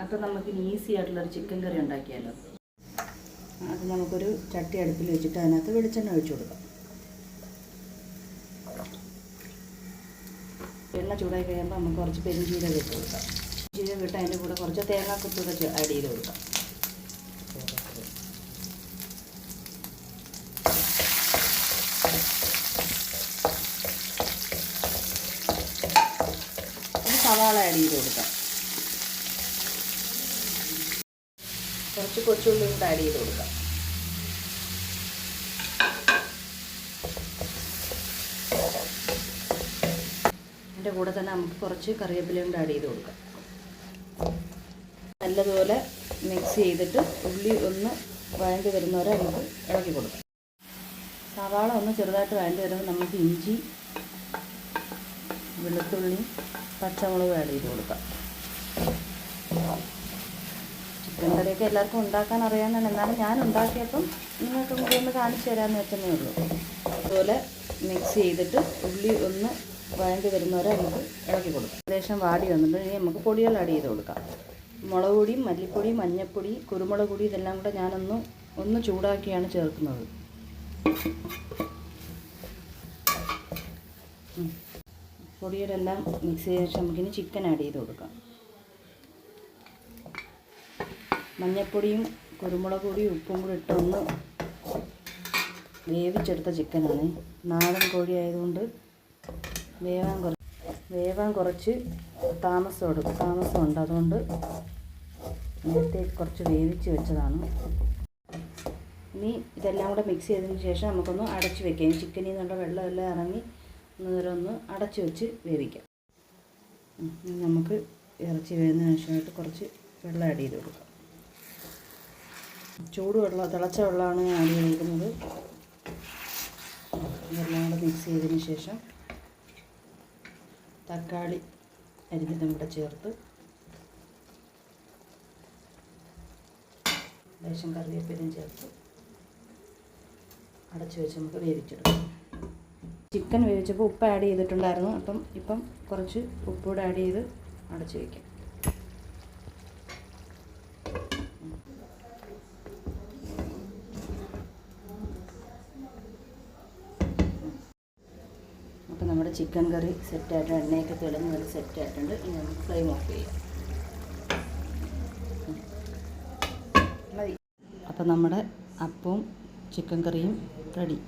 അപ്പം നമുക്ക് ഈസി ആയിട്ടുള്ളൊരു ചിക്കൻ കറി ഉണ്ടാക്കിയാലോ. അത് നമുക്കൊരു ചട്ടി അടുപ്പിൽ വെച്ചിട്ട് അതിനകത്ത് വെളിച്ചെണ്ണ ഒഴിച്ചു കൊടുക്കാം. എണ്ണ ചൂടായി കഴിയുമ്പോൾ നമുക്ക് കുറച്ച് പെരുംജീരകം ഇട്ട് കൊടുക്കാം. ജീരകം ഇട്ട് അതിൻ്റെ കൂടെ കുറച്ച് തേങ്ങാക്കൊത്തൊക്കെ ആഡ് ചെയ്ത് കൊടുക്കാം. ഒരു സവാള ആഡ് ചെയ്ത് കൊടുക്കാം. കുറച്ച് കൊച്ചുള്ളി കൂടെ ആഡ് ചെയ്ത് കൊടുക്കാം. അതിൻ്റെ കൂടെ തന്നെ നമുക്ക് കുറച്ച് കറിവേപ്പില കൊണ്ട് ആഡ് ചെയ്ത് കൊടുക്കാം. നല്ലതുപോലെ മിക്സ് ചെയ്തിട്ട് ഉള്ളി ഒന്ന് വഴണ്ടി വരുന്നവരെ നമുക്ക് ഇളക്കി കൊടുക്കാം. സവാള ഒന്ന് ചെറുതായിട്ട് വഴണ്ടി വരുമ്പോൾ നമുക്ക് ഇഞ്ചി, വെളുത്തുള്ളി, പച്ചമുളക് ആഡ് ചെയ്ത് കൊടുക്കാം. ചിക്കൻ കറിയൊക്കെ എല്ലാവർക്കും ഉണ്ടാക്കാൻ അറിയാമെന്നാണ്, എന്നാലും ഞാൻ ഉണ്ടാക്കിയപ്പം നിങ്ങൾക്ക് കൂടി ഒന്ന് കാണിച്ചു തരാമെന്ന് വെച്ചതേ ഉള്ളൂ. അതുപോലെ മിക്സ് ചെയ്തിട്ട് ഉള്ളി ഒന്ന് വഴണ്ടി വരുന്നവരെ നമുക്ക് ഇളക്കി കൊടുക്കാം. ഏകദേശം വാടി വന്നിട്ടുണ്ടെങ്കിൽ നമുക്ക് പൊടികൾ ആഡ് ചെയ്ത് കൊടുക്കാം. മുളക് പൊടി, മല്ലിപ്പൊടി, മഞ്ഞൾപ്പൊടി, കുരുമുളക് പൊടി ഇതെല്ലാം കൂടെ ഞാനൊന്ന് ചൂടാക്കിയാണ് ചേർക്കുന്നത്. പൊടികളെല്ലാം മിക്സ് ചെയ്ത ശേഷം നമുക്കിനി ചിക്കൻ ആഡ് ചെയ്ത് കൊടുക്കാം. മഞ്ഞൾപ്പൊടിയും കുരുമുളക് പൊടിയും ഉപ്പും കൂടി ഇട്ടൊന്ന് വേവിച്ചെടുത്ത ചിക്കനാണ്. നാടൻ കോഴി ആയതുകൊണ്ട് വേവാൻ കുറച്ച് താമസമുണ്ട്. അതുകൊണ്ട് നേരത്തെ കുറച്ച് വേവിച്ച് വെച്ചതാണ്. ഇനി ഇതെല്ലാം കൂടെ മിക്സ് ചെയ്തതിന് ശേഷം നമുക്കൊന്ന് അടച്ച് വെക്കാം. ചിക്കനിൽ നിന്നുള്ള വെള്ളമെല്ലാം ഇറങ്ങി ഒന്ന് അടച്ച് വെച്ച് വേവിക്കാം. നമുക്ക് ഇറച്ചി വേവുന്നതിന് ശേഷമായിട്ട് കുറച്ച് വെള്ളം ആഡ് ചെയ്ത് കൊടുക്കാം. തിളച്ച വെള്ളമാണ് ആഡ് ചെയ്ത് കൊടുക്കുന്നത്. ഇതെല്ലാം കൂടെ മിക്സ് ചെയ്തതിന് ശേഷം തക്കാളി അരിഞ്ഞതും കൂടെ ചേർത്ത് ലേശം കറിവേപ്പിലയും ചേർത്ത് അടച്ച് വെച്ച് നമുക്ക് വേവിച്ചെടുക്കാം. ചിക്കൻ വേവിച്ചപ്പോൾ ഉപ്പ് ആഡ് ചെയ്തിട്ടുണ്ടായിരുന്നു. ഇപ്പം കുറച്ച് ഉപ്പൂടെ ആഡ് ചെയ്ത് അടച്ച് വയ്ക്കാം. അപ്പോൾ നമ്മുടെ ചിക്കൻ കറി സെറ്റായിട്ട് എണ്ണയൊക്കെ തെളിഞ്ഞ് നല്ല സെറ്റായിട്ടുണ്ട്. ഇനി നമുക്ക് ഫ്ലെയിം ഓഫ് ചെയ്യാം. അപ്പോൾ നമ്മുടെ അപ്പവും ചിക്കൻ കറിയും റെഡി.